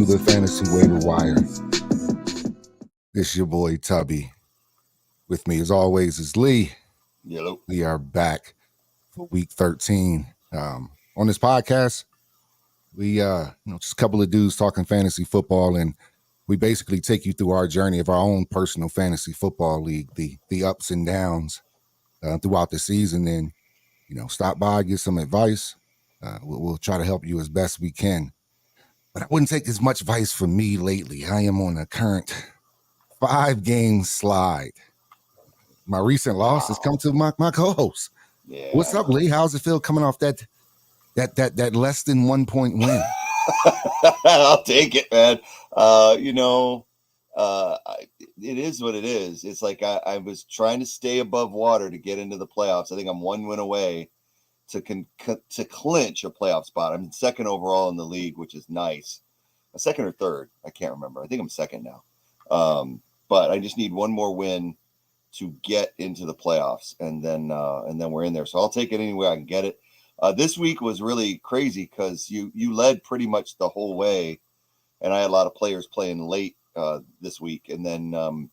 the Fantasy Waiver Wire. This is your boy Tubby. With me, as always, is Lee. Yellow. We are back for week 13. On this podcast, we just a couple of dudes talking fantasy football, and we basically take you through our journey of our own personal fantasy football league, the ups and downs throughout the season. And stop by, get some advice. We'll try to help you as best we can. But I wouldn't take as much advice from me lately. I am on a current 5-game slide. My recent loss has come to my co-host. Yeah. What's up, Lee? How's it feel coming off that less than 1 point win? I'll take it, man. It is what it is. It's like I was trying to stay above water to get into the playoffs. I think I'm 1 win away to clinch a playoff spot. I'm second overall in the league, which is nice. A second or third, I can't remember. I think I'm second now. But I just need one more win to get into the playoffs, and then we're in there. So I'll take it any way I can get it. This week was really crazy because you led pretty much the whole way, and I had a lot of players playing late this week. And then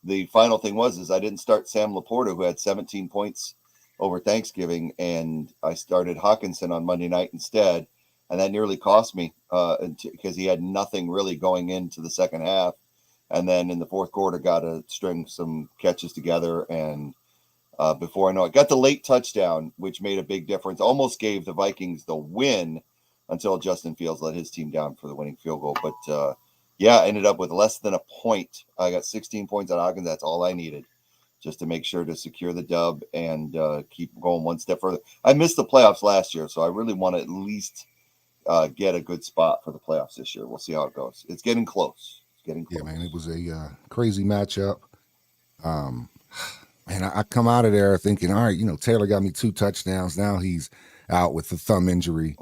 the final thing was I didn't start Sam Laporta, who had 17 points over Thanksgiving, and I started Hawkinson on Monday night instead, and that nearly cost me because he had nothing really going into the second half. And then in the fourth quarter, got to string some catches together. And before I know it, got the late touchdown, which made a big difference. Almost gave the Vikings the win until Justin Fields let his team down for the winning field goal. But, I ended up with less than a point. I got 16 points on Hawkins. That's all I needed just to make sure to secure the dub and keep going one step further. I missed the playoffs last year, so I really want to at least get a good spot for the playoffs this year. We'll see how it goes. It's getting close. Yeah, man, it was a crazy matchup. Man, I come out of there thinking, all right, Taylor got me 2 touchdowns. Now he's out with the thumb injury.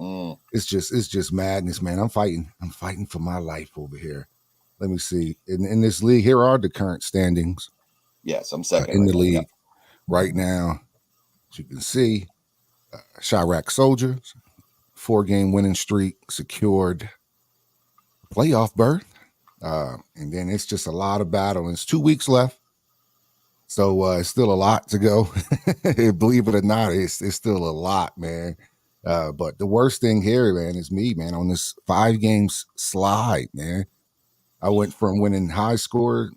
It's just madness, man. I'm fighting for my life over here. Let me see. In this league, here are the current standings. Yes, I'm second in the league right now. As you can see, Chirac Soldiers, 4-game winning streak, secured playoff berth. And then it's just a lot of battle. And it's 2 weeks left. So it's still a lot to go. Believe it or not, it's still a lot, man. But the worst thing here, man, is me, man, on this 5-game slide, man. I went from winning high score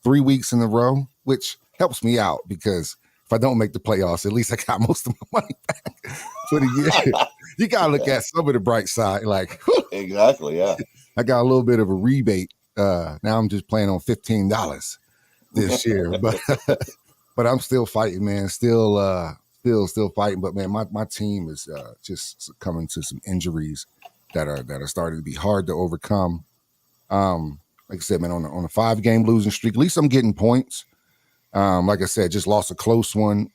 3 weeks in a row, which helps me out because if I don't make the playoffs, at least I got most of my money back for the year. You got to look at some of the bright side. Like, exactly, yeah. I got a little bit of a rebate. Now I'm just playing on $15 this year, but I'm still fighting, man. Still fighting. But man, my team is just succumbing to some injuries that are starting to be hard to overcome. Like I said, man, on a 5-game losing streak, at least I'm getting points. Like I said, just lost a close one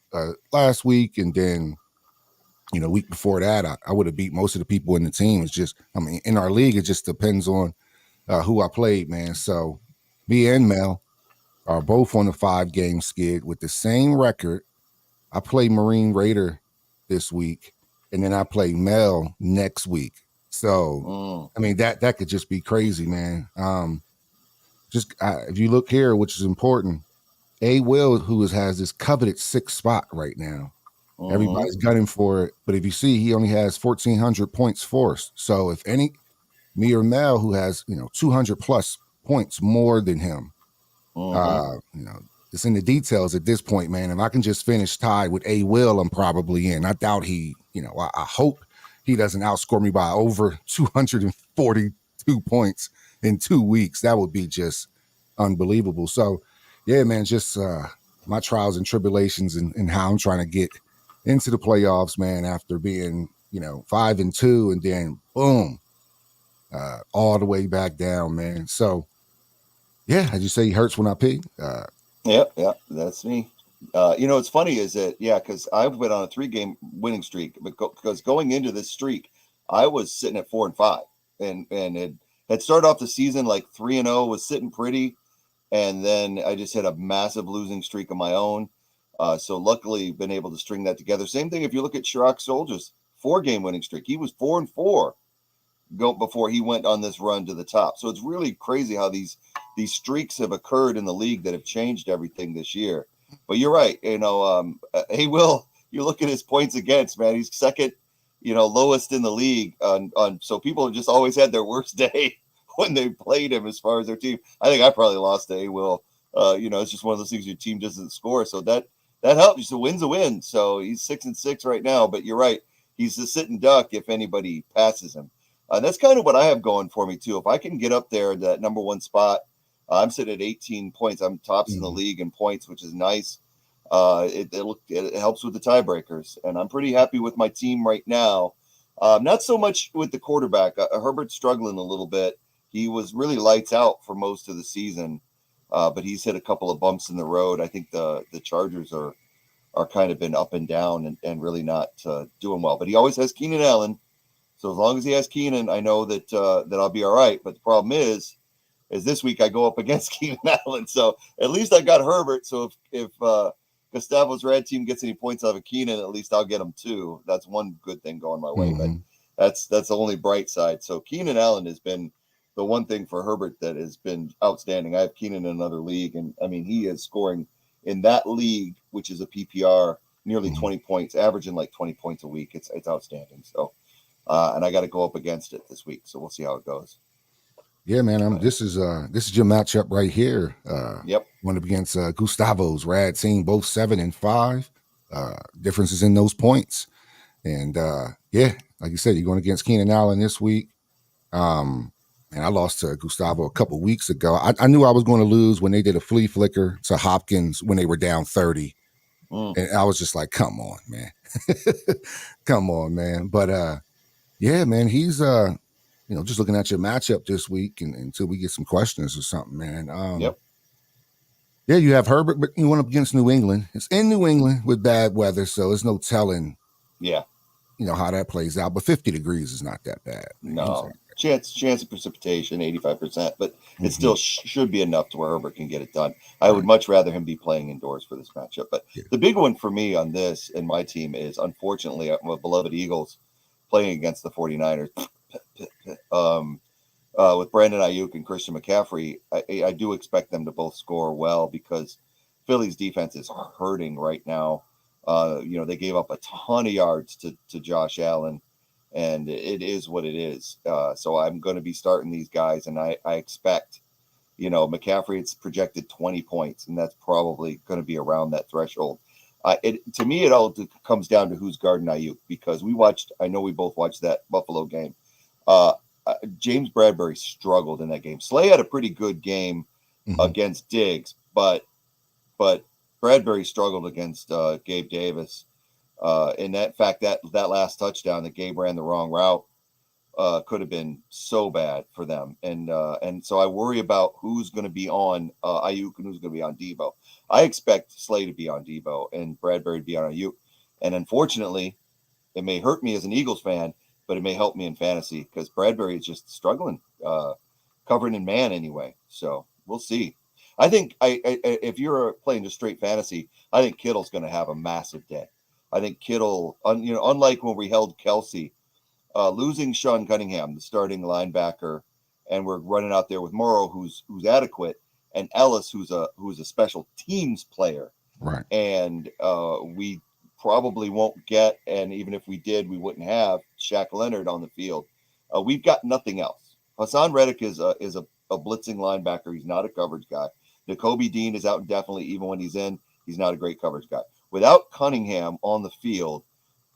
last week, and then week before that, I would have beat most of the people in the team. It's just, in our league, it just depends on who I played, man. So me and Mel are both on the 5-game skid with the same record. I play Marine Raider this week, and then I play Mel next week. So, that could just be crazy, man. If you look here, which is important, A. Will, who has this coveted 6th spot right now. Everybody's gunning for it. But if you see, he only has 1,400 points forced. So if me or Mel, who has, 200 plus points more than him, it's in the details at this point, man. If I can just finish tied with A. Will, I'm probably in. I doubt he, I hope he doesn't outscore me by over 242 points in 2 weeks. That would be just unbelievable. So, yeah, man, just my trials and tribulations and how I'm trying to get into the playoffs, man, after being, 5-2 and then boom, all the way back down, man. So, yeah, as you say, it hurts when I pee. Yeah, that's me. What's funny is that, because I've been on a 3-game winning streak, because going into this streak, I was sitting at 4-5, and it had started off the season like 3-0, was sitting pretty, and then I just had a massive losing streak of my own. So luckily, been able to string that together. Same thing if you look at Chirac Soldiers' 4-game winning streak. He was 4-4 before he went on this run to the top. So it's really crazy how these streaks have occurred in the league that have changed everything this year. But you're right. Hey, Will, you look at his points against, man. He's second, lowest in the league. So people have just always had their worst day when they played him as far as their team. I think I probably lost to Will. It's just one of those things your team doesn't score. So that helps. So win's a win. So he's 6-6 right now. But you're right. He's the sitting duck if anybody passes him. That's kind of what I have going for me, too. If I can get up there in that number one spot, I'm sitting at 18 points. I'm tops in the league in points, which is nice. It helps with the tiebreakers. And I'm pretty happy with my team right now. Not so much with the quarterback. Herbert's struggling a little bit. He was really lights out for most of the season, but he's hit a couple of bumps in the road. I think the Chargers are kind of been up and down and really not doing well. But he always has Keenan Allen. So as long as he has Keenan, I know that I'll be all right. But the problem is this week I go up against Keenan Allen. So at least I got Herbert. So if Gustavo's Rad team gets any points out of Keenan, at least I'll get them too. That's one good thing going my way. Mm-hmm. But that's the only bright side. So Keenan Allen has been the one thing for Herbert that has been outstanding. I have Keenan in another league, and I mean he is scoring in that league, which is a PPR, nearly 20 points, averaging like 20 points a week. It's outstanding. So. And I got to go up against it this week, so we'll see how it goes. Yeah, man. This is your matchup right here. Yep. One up against Gustavo's Rad team, both 7-5. Differences in those points, and like you said, you're going against Keenan Allen this week. And I lost to Gustavo a couple weeks ago. I knew I was going to lose when they did a flea flicker to Hopkins when they were down 30, and I was just like, "Come on, man, come on, man." But yeah, man, he's just looking at your matchup this week and until we get some questions or something, man. Yep. Yeah, you have Herbert, but you went up against New England. It's in New England with bad weather, so there's no telling. Yeah. How that plays out. But 50 degrees is not that bad. No. Chance of precipitation, 85%, but it still should be enough to where Herbert can get it done. I would much rather him be playing indoors for this matchup. But the big one for me on this and my team is, unfortunately, my beloved Eagles playing against the 49ers with Brandon Ayuk and Christian McCaffrey. I do expect them to both score well because Philly's defense is hurting right now. They gave up a ton of yards to Josh Allen, and it is what it is. So I'm going to be starting these guys, and I expect, McCaffrey, it's projected 20 points, and that's probably going to be around that threshold. To me, it all comes down to who's guarding Ayuk, because I know we both watched that Buffalo game. James Bradbury struggled in that game. Slay had a pretty good game against Diggs, but Bradbury struggled against Gabe Davis. And that last touchdown that Gabe ran the wrong route could have been so bad for them. And so I worry about who's going to be on Ayuk and who's going to be on Debo. I expect Slay to be on Debo and Bradbury to be on Ayuk. And unfortunately, it may hurt me as an Eagles fan, but it may help me in fantasy because Bradbury is just struggling, covering in man anyway. So we'll see. I think if you're playing just straight fantasy, I think Kittle's going to have a massive day. I think Kittle, unlike when we held Kelsey, losing Sean Cunningham, the starting linebacker, and we're running out there with Morrow, who's adequate, and Ellis, who's a special teams player. Right. And we probably won't get, and even if we did, we wouldn't have Shaq Leonard on the field. We've got nothing else. Hassan Reddick is a blitzing linebacker. He's not a coverage guy. Nakobe Dean is out indefinitely. Even when he's in, he's not a great coverage guy. Without Cunningham on the field,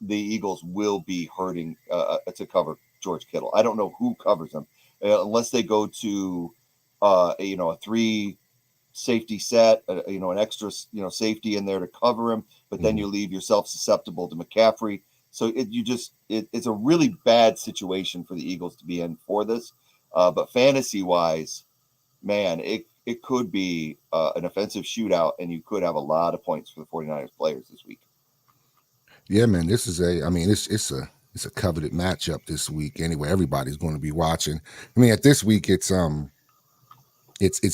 the Eagles will be hurting to cover George Kittle. I don't know who covers him unless they go to a 3 safety set, an extra safety in there to cover him. But then you leave yourself susceptible to McCaffrey. So it's a really bad situation for the Eagles to be in for this. But fantasy wise, man, it could be an offensive shootout, and you could have a lot of points for the 49ers players this week. Yeah, man, this is it's a coveted matchup this week. Anyway, everybody's going to be watching. I mean, at this week, it's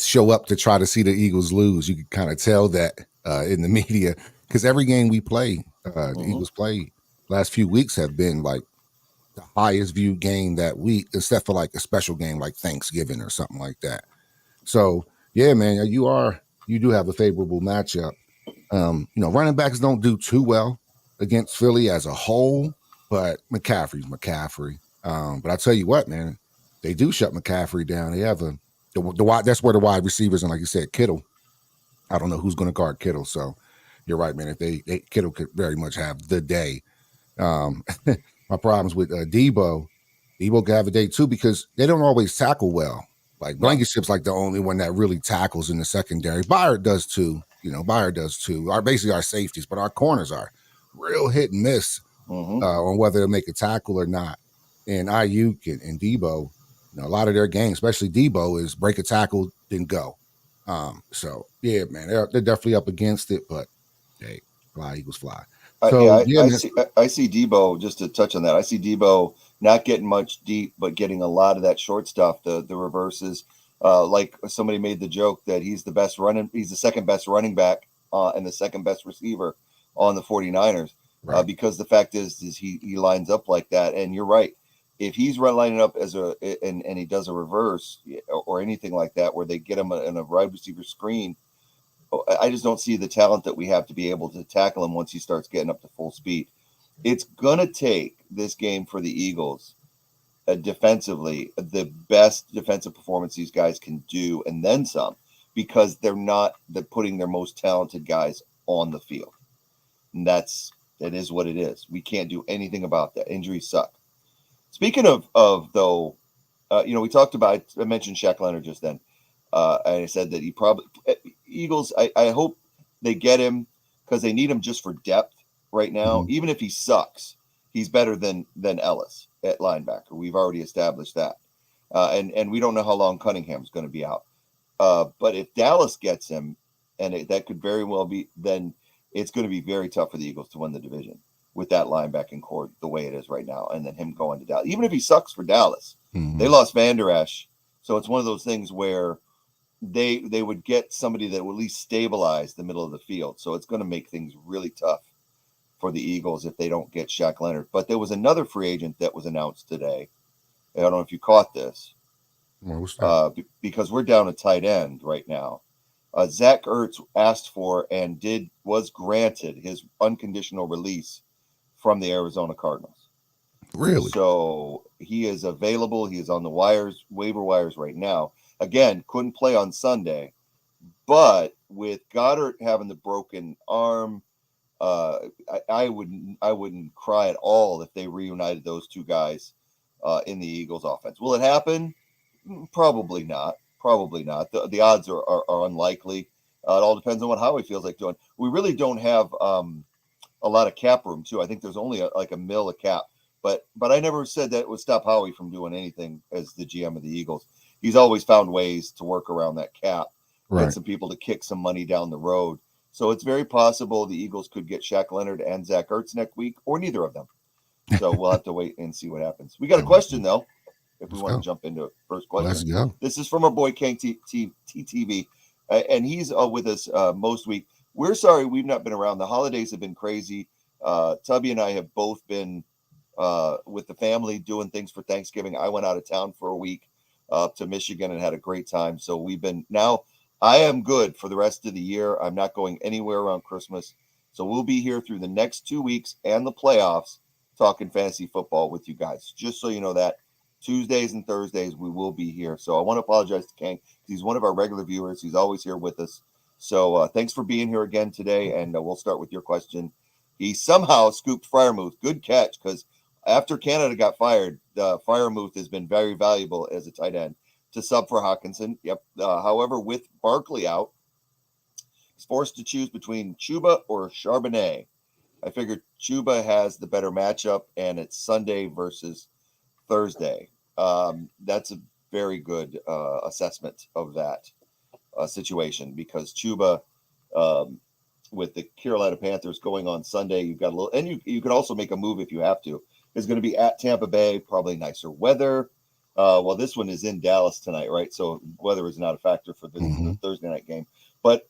show up to try to see the Eagles lose. You can kind of tell that in the media because every game we play, the Eagles play last few weeks have been like the highest viewed game that week, except for like a special game like Thanksgiving or something like that. So yeah, man, you do have a favorable matchup. Running backs don't do too well against Philly as a whole, but McCaffrey's McCaffrey. But I tell you what, man, they do shut McCaffrey down. They have the wide. That's where the wide receivers and, like you said, Kittle. I don't know who's going to guard Kittle. So you're right, man. If they Kittle could very much have the day. My problems with Debo could have a day too because they don't always tackle well. Like Blankenship's like the only one that really tackles in the secondary. Byard does too. Byard does too. Basically our safeties, but our corners are real hit and miss on whether to make a tackle or not. And Ayuk and Debo, a lot of their games, especially Debo, is break a tackle, then go. So yeah, man, they're definitely up against it, but hey, fly Eagles fly. So I see Debo, just to touch on that. I see Debo not getting much deep, but getting a lot of that short stuff, the reverses. Like somebody made the joke that he's the second best running back and the second best receiver on the 49ers. Right. Because the fact is he lines up like that. And you're right. If he's lining up and he does a reverse or anything like that, where they get him in a wide receiver screen, I just don't see the talent that we have to be able to tackle him once he starts getting up to full speed. It's going to take this game for the Eagles defensively, the best defensive performance these guys can do, and then some, because they're not putting their most talented guys on the field. And that is what it is. We can't do anything about that. Injuries suck. Speaking of though, we talked about, I mentioned Shaq Leonard just then. I said that Eagles, I hope they get him because they need him just for depth right now. Mm-hmm. Even if he sucks, he's better than Ellis at linebacker. We've already established that. And we don't know how long Cunningham's going to be out. But if Dallas gets him, and that could very well be, then it's going to be very tough for the Eagles to win the division with that linebacking core the way it is right now. And then him going to Dallas. Even if he sucks for Dallas, they lost Van Der Esch. So it's one of those things where they would get somebody that will at least stabilize the middle of the field. So it's going to make things really tough for the Eagles if they don't get Shaq Leonard. But there was another free agent that was announced today. I don't know if you caught this. Because we're down a tight end right now. Zach Ertz asked for and was granted his unconditional release from the Arizona Cardinals. Really? So he is available. He is on the waiver wires right now. Again, couldn't play on Sunday, but with Goddard having the broken arm, I wouldn't cry at all if they reunited those two guys in the Eagles offense. Will it happen? Probably not. The odds are unlikely. It all depends on what Howie feels like doing. We really don't have a lot of cap room too. I think there's only like a mil of cap. But I never said that would stop Howie from doing anything as the GM of the Eagles. He's always found ways to work around that cap, get some people to kick some money down the road. So it's very possible the Eagles could get Shaq Leonard and Zach Ertz next week, or neither of them. So we'll have to wait and see what happens. We got a question, though, if we want to jump into it. First question. Let's go. This is from our boy, King TTV, and he's with us most week. We're sorry we've not been around. The holidays have been crazy. Tubby and I have both been with the family doing things for Thanksgiving. I went out of town for a week up to Michigan and had a great time. So I am good for the rest of the year. I'm not going anywhere around Christmas. So we'll be here through the next 2 weeks and the playoffs talking fantasy football with you guys. Just so you know that Tuesdays and Thursdays we will be here. So I want to apologize to King. He's one of our regular viewers. He's always here with us. So thanks for being here again today. And we'll start with your question. He somehow scooped Freiermuth. Good catch, because after Canada got fired, Freiermuth has been very valuable as a tight end to sub for Hawkinson. Yep. However, with Barkley out, he's forced to choose between Chuba or Charbonnet. I figured Chuba has the better matchup, and it's Sunday versus Thursday. That's a very good assessment of that situation, because Chuba, with the Carolina Panthers going on Sunday, you've got a little, and you can also make a move if you have to. Is going to be at Tampa Bay, probably nicer weather. Well, this one is in Dallas tonight, right? So weather is not a factor for the Thursday night game. But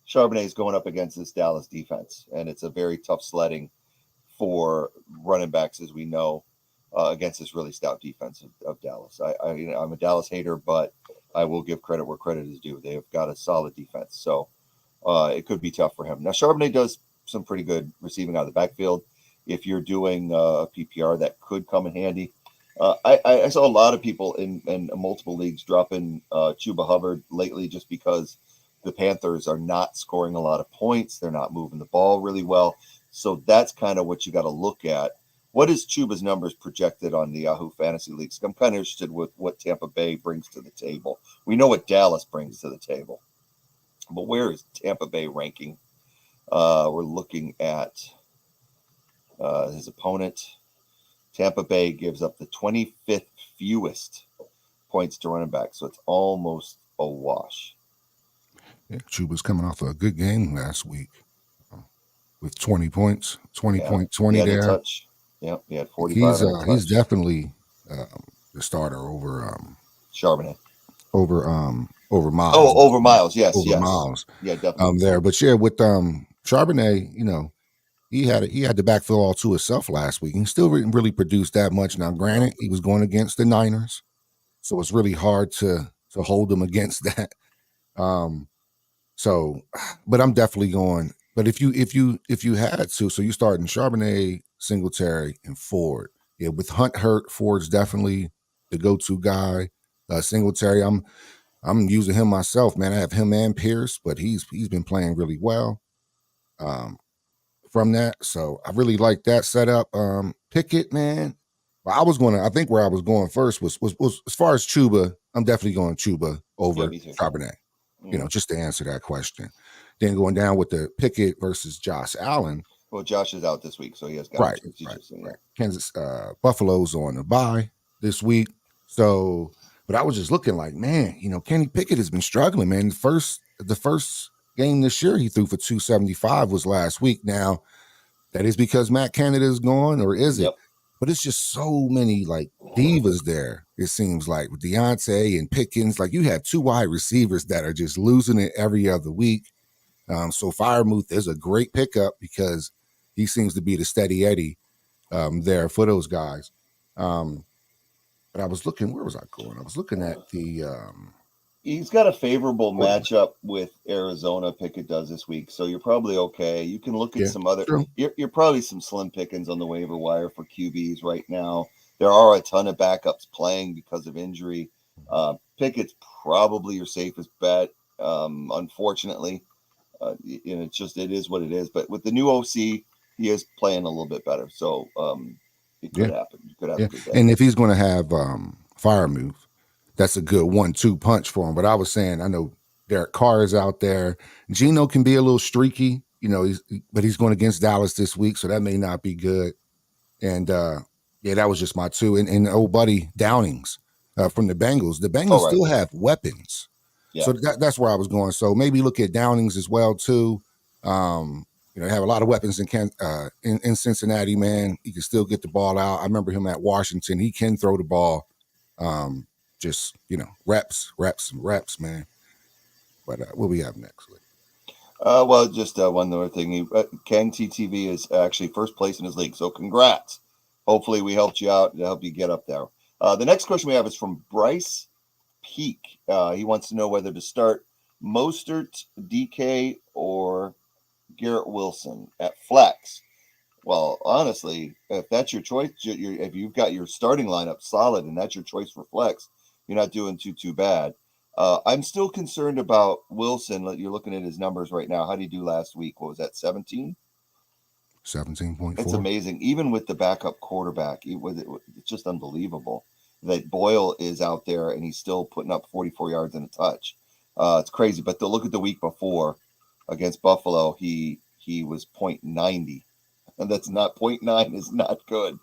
Charbonnet is going up against this Dallas defense, and it's a very tough sledding for running backs, as we know. against this really stout defense of Dallas. I'm a Dallas hater, but I will give credit where credit is due. They have got a solid defense, so it could be tough for him. Now, Charbonnet does some pretty good receiving out of the backfield. If you're doing PPR, that could come in handy. I saw a lot of people in multiple leagues dropping Chuba Hubbard lately just because the Panthers are not scoring a lot of points. They're not moving the ball really well. So that's kind of what you got to look at. What is Chuba's numbers projected on the Yahoo Fantasy Leagues? I'm kind of interested with what Tampa Bay brings to the table. We know what Dallas brings to the table, but where is Tampa Bay ranking? We're looking at his opponent. Tampa Bay gives up the 25th fewest points to running back, so it's almost a wash. Yeah, Chuba's coming off a good game last week with 20 points, 20.20 there. Touch. Yeah, he had 45. He's definitely the starter over Charbonnet. Over Miles. Oh, over Miles. Yes, Miles. Yeah, definitely. There, but yeah, with Charbonnet, he had the backfield all to himself last week. He still didn't really produce that much. Now, granted, he was going against the Niners, so it's really hard to hold him against that. So, but I'm definitely going. But if you had to, so you starting Charbonnet, Singletary, and Ford. Yeah, with Hunt hurt, Ford's definitely the go-to guy. Singletary, I'm using him myself, man. I have him and Pierce, but he's been playing really well. From that, so I really like that setup. Pickett, man. Well, I think where I was going first was as far as Chuba. I'm definitely going Chuba over Charbonnet. Just to answer that question. Then going down with the Pickett versus Josh Allen. Well, Josh is out this week, so he has got right. Kansas Buffalo's on the bye this week. So, but I was just looking like, man, Kenny Pickett has been struggling, man. The first game this year he threw for 275 was last week. Now, that is because Matt Canada is gone, or is it? Yep. But it's just so many like divas there. It seems like with Deontay and Pickens, like you have two wide receivers that are just losing it every other week. So Freiermuth is a great pickup because he seems to be the steady Eddie there for those guys. But I was looking, where was I going? I was looking at the. He's got a favorable matchup with Arizona. Pickett does this week, so you're probably okay. You can look at some other. You're probably some slim pickings on the waiver wire for QBs right now. There are a ton of backups playing because of injury. Pickett's probably your safest bet. Unfortunately, it is what it is. But with the new OC, he is playing a little bit better, so it could happen. You could have a good day. And if he's going to have Freiermuth, that's a good 1-2 punch for him. But I was saying, I know Derek Carr is out there. Geno can be a little streaky, but he's going against Dallas this week, so that may not be good. And that was just my two. And old buddy Downings from the Bengals. The Bengals still have weapons. Yeah. So that's where I was going. So maybe look at Downings as well too. They have a lot of weapons in Cincinnati, man. He can still get the ball out. I remember him at Washington. He can throw the ball. Just reps, man. But what we have next week? Just one other thing. Kang TTV is actually first place in his league, so congrats. Hopefully, we helped you out to help you get up there. The next question we have is from Bryce Peak. He wants to know whether to start Mostert, DK, or Garrett Wilson at flex. Well, honestly, if that's your choice, if you've got your starting lineup solid and that's your choice for flex, you're not doing too bad. I'm still concerned about Wilson. You're looking at his numbers right now. How did he do last week? What was that, 17? 17.4. It's amazing. Even with the backup quarterback, it's just unbelievable that Boyle is out there and he's still putting up 44 yards and a touch. It's crazy. But look at the week before against Buffalo, he was 0.90. And that's not 0.9 is not good.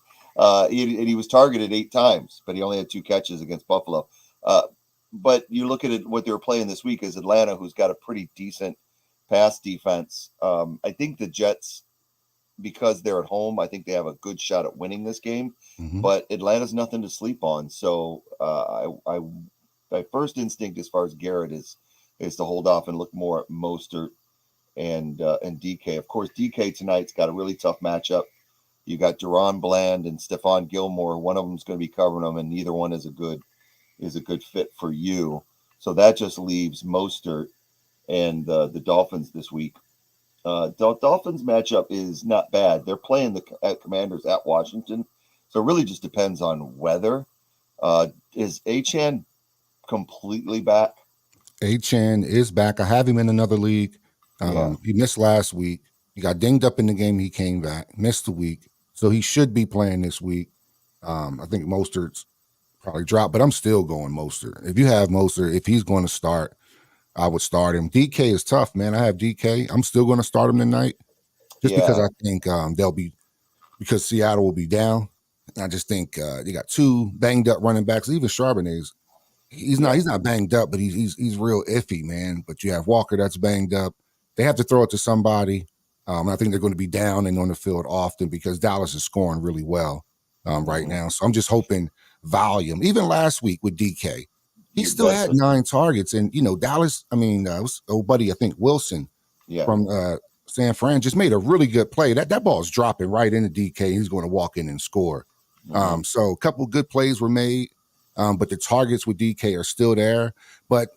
He was targeted 8 times, but he only had 2 catches against Buffalo. But you look at it, what they were playing this week is Atlanta, who's got a pretty decent pass defense. I think the Jets, because they're at home, I think they have a good shot at winning this game. Mm-hmm. But Atlanta's nothing to sleep on. So my first instinct as far as Garrett is to hold off and look more at Mostert and DK. Of course, DK tonight's got a really tough matchup You got Deron Bland and Stephon Gilmore. One of them's going to be covering them, and neither one is a good fit for you. So that just leaves Mostert and the Dolphins this week. Dolphins matchup is not bad. They're playing the Commanders at Washington, so it really just depends on weather. Is Achane completely back? Achane is back. I have him in another league. He missed last week. He got dinged up in the game. He came back, missed the week, so he should be playing this week. I think Mostert's probably dropped, but I'm still going Mostert. If you have Mostert, if he's going to start, I would start him. DK is tough, man. I have DK. I'm still going to start him tonight, just because I think because Seattle will be down. I just think you got two banged up running backs. Even Charbonnet's he's not banged up, but he's real iffy, man. But you have Walker that's banged up. They have to throw it to somebody. I think they're going to be down and on the field often because Dallas is scoring really well right now. So I'm just hoping volume. Even last week with DK, he still had 9 targets. And, Dallas, old buddy, I think Wilson from San Fran just made a really good play. That ball's dropping right into DK. He's going to walk in and score. So a couple good plays were made, but the targets with DK are still there. But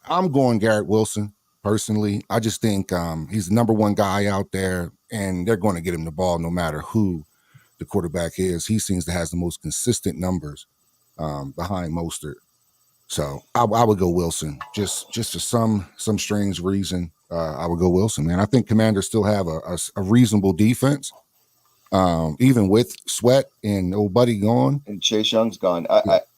I'm going Garrett Wilson personally. I just think he's the number one guy out there, and they're going to get him the ball no matter who the quarterback is. He seems to have the most consistent numbers behind Mostert. So I would go Wilson just for some strange reason. I would go Wilson, man. I think Commanders still have a reasonable defense. Even with Sweat and old buddy gone and Chase Young's gone.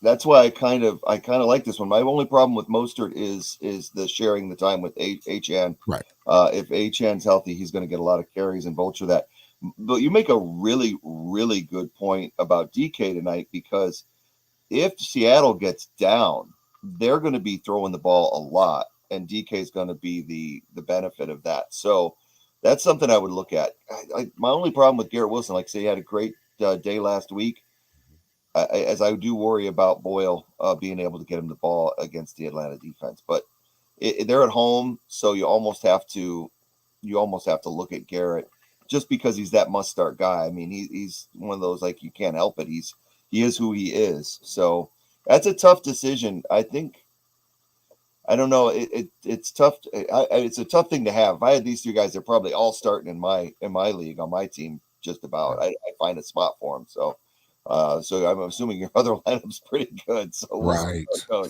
That's why I kind of like this one. My only problem with Mostert is the sharing the time with Achane. Right. If Achane's healthy, he's going to get a lot of carries and vulture that. But you make a really, really good point about DK tonight, because if Seattle gets down, they're going to be throwing the ball a lot, and DK is going to be the benefit of that. So that's something I would look at. My only problem with Garrett Wilson, like I say, he had a great day last week. As I do worry about Boyle being able to get him the ball against the Atlanta defense, but they're at home, so you almost have to look at Garrett just because he's that must-start guy. I mean, he's one of those, like, you can't help it. He is who he is. So that's a tough decision. I think. I don't know. It's tough. It's a tough thing to have. If I had these 3 guys, they're probably all starting in my league on my team. Just about. I find a spot for them. So I'm assuming your other lineup's pretty good. So we'll see how it goes.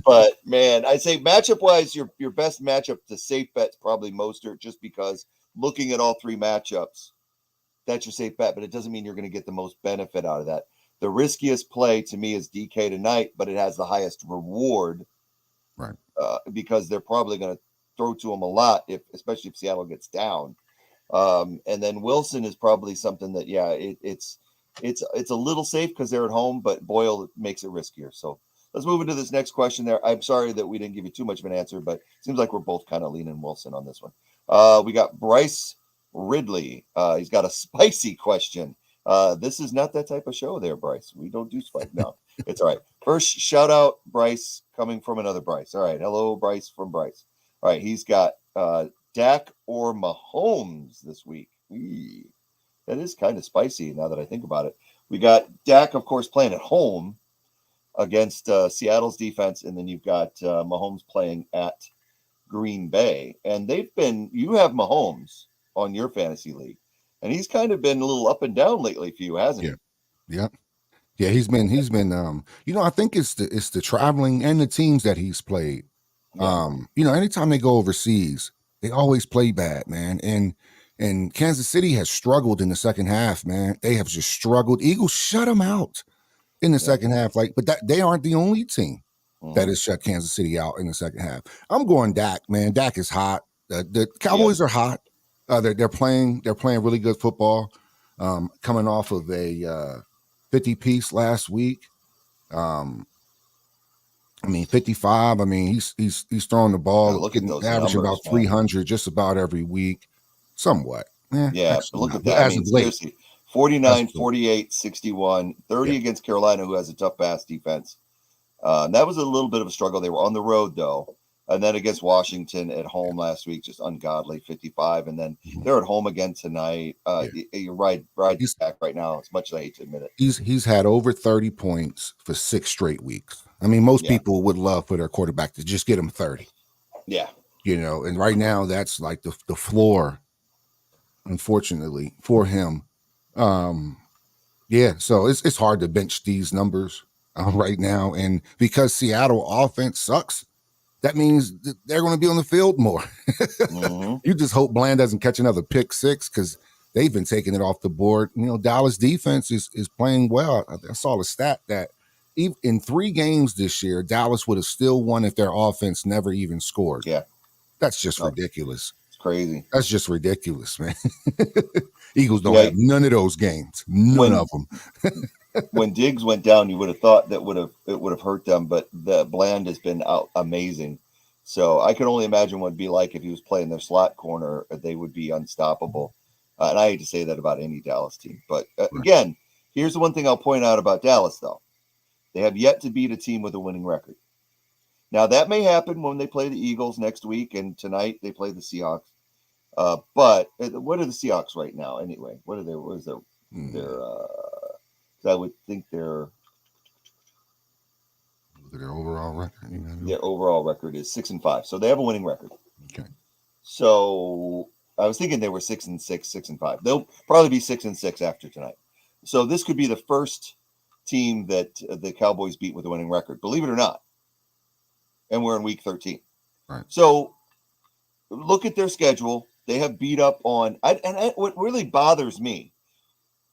But man, I say matchup wise, your best matchup, the safe bet's probably Mostert, just because looking at all 3 matchups, that's your safe bet. But it doesn't mean you're going to get the most benefit out of that. The riskiest play to me is DK tonight, but it has the highest reward. Right. Because they're probably going to throw to him a lot, especially if Seattle gets down. And then Wilson is probably something that, it's a little safe because they're at home, but Boyle makes it riskier. So let's move into this next question there. I'm sorry that we didn't give you too much of an answer, but it seems like we're both kind of leaning Wilson on this one. We got Bryce Ridley. He's got a spicy question. This is not that type of show there, Bryce. We don't do spicy. No, it's all right. First, shout out Bryce coming from another Bryce. All right. Hello, Bryce from Bryce. All right. He's got Dak or Mahomes this week. That is kind of spicy now that I think about it. We got Dak, of course, playing at home against Seattle's defense. And then you've got Mahomes playing at Green Bay. And you have Mahomes on your fantasy league. And he's kind of been a little up and down lately for you, hasn't he? Yeah, he's been I think it's the traveling and the teams that he's played. Anytime they go overseas, they always play bad, man. And Kansas City has struggled in the second half, man. They have just struggled. Eagles shut them out in the second half, but they aren't the only team that has shut Kansas City out in the second half. I'm going Dak, man. Dak is hot. The Cowboys are hot. They're playing really good football. Coming off of a 50-piece last week. 55. He's throwing the ball, averaging about 300 just about every week, somewhat. Look at that. Seriously, 49, 48, 61, 30 against Carolina, who has a tough pass defense. That was a little bit of a struggle. They were on the road, though. And then against Washington at home last week, just ungodly 55. And then they're at home again tonight. You're right back right now, as much as I hate to admit it. He's had over 30 points for 6 straight weeks. I mean, most people would love for their quarterback to just get him 30. Yeah. And right now that's like the floor, unfortunately, for him. So it's hard to bench these numbers right now. And because Seattle offense sucks, that means they're going to be on the field more. You just hope Bland doesn't catch another pick six because they've been taking it off the board. Dallas defense is playing well. I saw a stat that in 3 games this year, Dallas would have still won if their offense never even scored. Yeah. That's just ridiculous. It's crazy. That's just ridiculous, man. Eagles don't have none of those games. None of them. When Diggs went down, you would have thought that it would have hurt them, but the Bland has been amazing. So I can only imagine what it'd be like if he was playing their slot corner. They would be unstoppable. And I hate to say that about any Dallas team. But again, here's the one thing I'll point out about Dallas, though. They have yet to beat a team with a winning record. Now, that may happen when they play the Eagles next week, and tonight they play the Seahawks. But what are the Seahawks right now, anyway? What is their I would think their overall record. Their overall record is 6-5, so they have a winning record. Okay. So I was thinking they were 6-6, 6-5. They'll probably be 6-6 after tonight. So this could be the first team that the Cowboys beat with a winning record, believe it or not. And we're in week 13. Right. So look at their schedule. They have beat up on, what really bothers me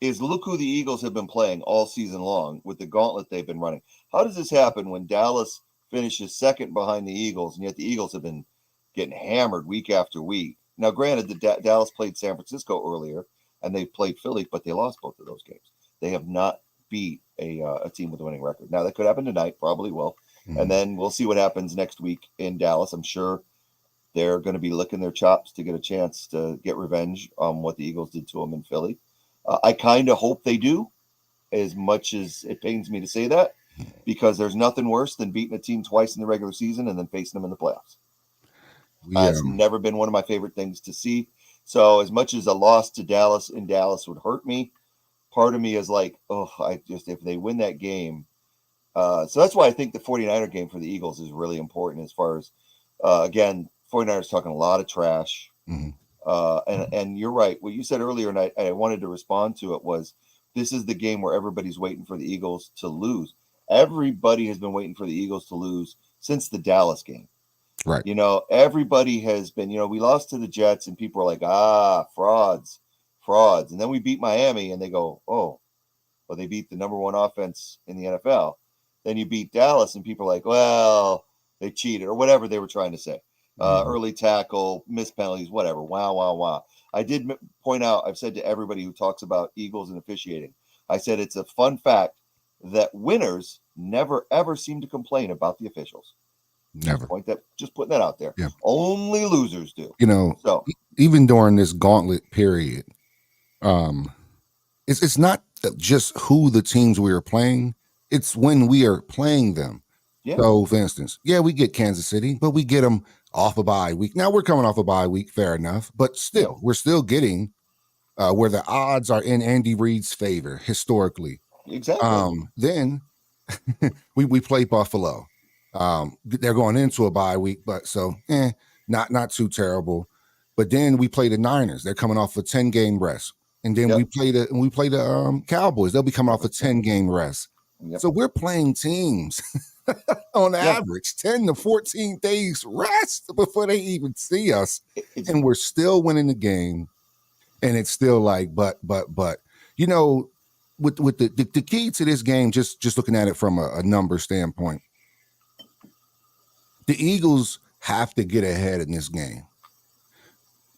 is look who the Eagles have been playing all season long with the gauntlet they've been running. How does this happen when Dallas finishes second behind the Eagles, and yet the Eagles have been getting hammered week after week? Now, granted, Dallas played San Francisco earlier, and they played Philly, but they lost both of those games. They have not beat a team with a winning record. Now, that could happen tonight, probably will. And then we'll see what happens next week in Dallas. I'm sure they're going to be licking their chops to get a chance to get revenge on what the Eagles did to them in Philly. I kind of hope they do, as much as it pains me to say that, because there's nothing worse than beating a team twice in the regular season and then facing them in the playoffs. It's never been one of my favorite things to see. So as much as a loss to Dallas in Dallas would hurt me, part of me is like, if they win that game. So that's why I think the 49er game for the Eagles is really important as far as, again, 49ers talking a lot of trash. And you're right. What you said earlier, and I wanted to respond to it, was this is the game where everybody's waiting for the Eagles to lose. Everybody has been waiting for the Eagles to lose since the Dallas game. Right. Everybody has been, we lost to the Jets and people are like, frauds. And then we beat Miami and they go, well, they beat the number 1 offense in the NFL. Then you beat Dallas and people are like, well, they cheated or whatever they were trying to say. Early tackle, missed penalties, whatever. Wow. I did point out, I've said to everybody who talks about Eagles and officiating, I said it's a fun fact that winners never, ever seem to complain about the officials. Never. Just putting that out there. Yeah. Only losers do. So even during this gauntlet period, it's not just who the teams we are playing, it's when we are playing them. Yeah. So, for instance, we get Kansas City, but we get them off a bye week. Now we're coming off a bye week, fair enough, but still, we're still getting where the odds are in Andy Reid's favor historically. Exactly. Then we play Buffalo. They're going into a bye week, but so not too terrible. But then we play the Niners. They're coming off a 10-game rest, and then we play the Cowboys. They'll be coming off a 10-game rest. Yep. So we're playing teams on average 10 to 14 days rest before they even see us, and we're still winning the game. And it's still like, but with the key to this game, just looking at it from a number standpoint, the Eagles have to get ahead in this game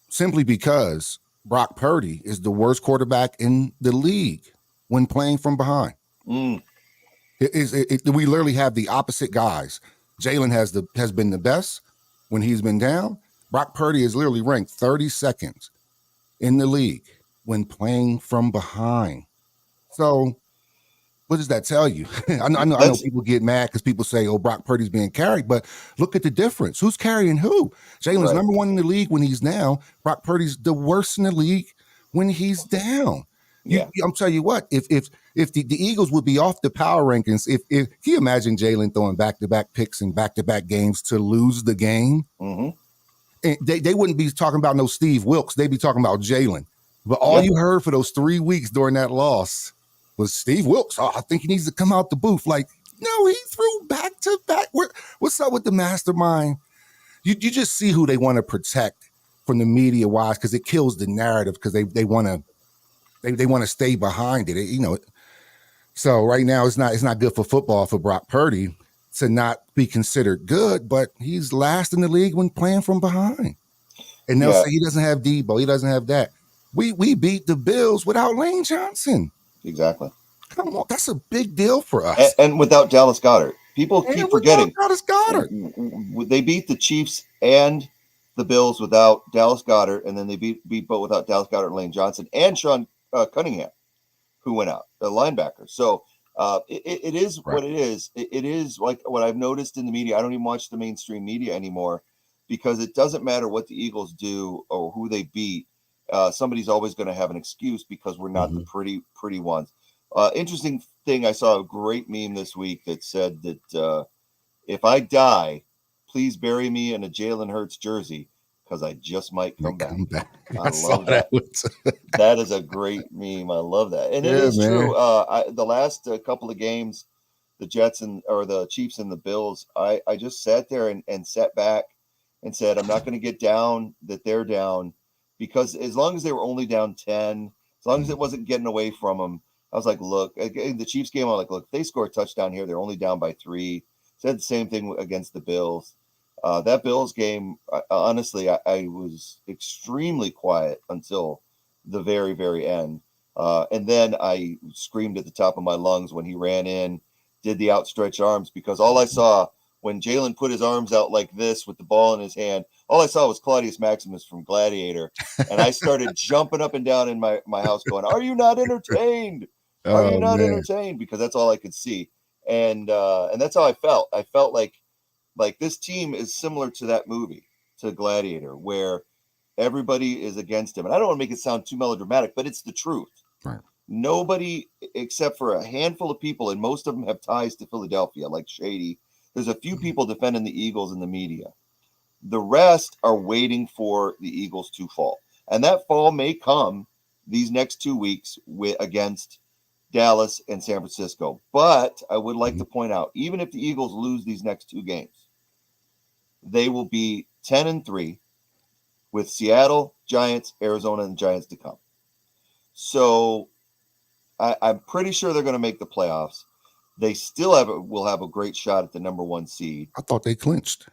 simply because Brock Purdy is the worst quarterback in the league when playing from behind. We literally have the opposite guys. Jalen has been the best when he's been down. Brock Purdy is literally ranked 32nd in the league when playing from behind. So What does that tell you? I know people get mad because people say, "Oh, Brock Purdy's being carried," but look at the difference. Who's carrying who? Jalen's Right. number one in the league when he's down. Brock Purdy's the worst in the league when he's down. Yeah. I'm telling you what, if the Eagles would be off the power rankings, if can you imagine Jalen throwing back-to-back picks in back-to-back games to lose the game? Mm-hmm. And they wouldn't be talking about no Steve Wilkes. They'd be talking about Jalen. But all you heard for those 3 weeks during that loss was Steve Wilkes. Oh, I think he needs to come out the booth. Like, no, he threw back-to-back. What's up with the mastermind? You just see who they want to protect from the media-wise because it kills the narrative because they want to stay behind it. So right now it's not good for football for Brock Purdy to not be considered good, but he's last in the league when playing from behind. And they'll say he doesn't have Debo, he doesn't have that. We beat the Bills without Lane Johnson. Exactly. Come on, that's a big deal for us. And without Dallas Goedert. People keep forgetting. Dallas Goedert. They beat the Chiefs and the Bills without Dallas Goedert, and then they beat both without Dallas Goedert and Lane Johnson and Sean Cunningham, who went out, the linebacker. So it is what it is. It is like what I've noticed in the media. I don't even watch the mainstream media anymore because it doesn't matter what the Eagles do or who they beat. Somebody's always going to have an excuse because we're not the pretty ones. Interesting thing, I saw a great meme this week that said that if I die, please bury me in a Jalen Hurts jersey because I just might come back. I love that. That is a great meme. I love that. And it is true. The last couple of games, the Jets or the Chiefs and the Bills, I just sat there and sat back and said, I'm not going to get down that they're down because as long as they were only down 10, as long as it wasn't getting away from them, I was like, look, the Chiefs game, I was like, look, if they score a touchdown here, they're only down by 3. Said the same thing against the Bills. That Bills game, honestly, I was extremely quiet until the very, very end. And then I screamed at the top of my lungs when he ran in, did the outstretched arms, because all I saw when Jalen put his arms out like this with the ball in his hand, all I saw was Claudius Maximus from Gladiator. And I started jumping up and down in my house going, are you not entertained? Are you not entertained? Because that's all I could see. And that's how I felt. I felt like this team is similar to that movie, to Gladiator, where everybody is against him. And I don't want to make it sound too melodramatic, but it's the truth. Right. Nobody, except for a handful of people, and most of them have ties to Philadelphia, like Shady. There's a few people defending the Eagles in the media. The rest are waiting for the Eagles to fall. And that fall may come these next 2 weeks against Dallas and San Francisco. But I would like to point out, even if the Eagles lose these next 2 games, they will be 10-3 with Seattle, Giants, Arizona, and Giants to come. So I'm pretty sure they're going to make the playoffs. They still will have a great shot at the number 1 seed. I thought they clinched.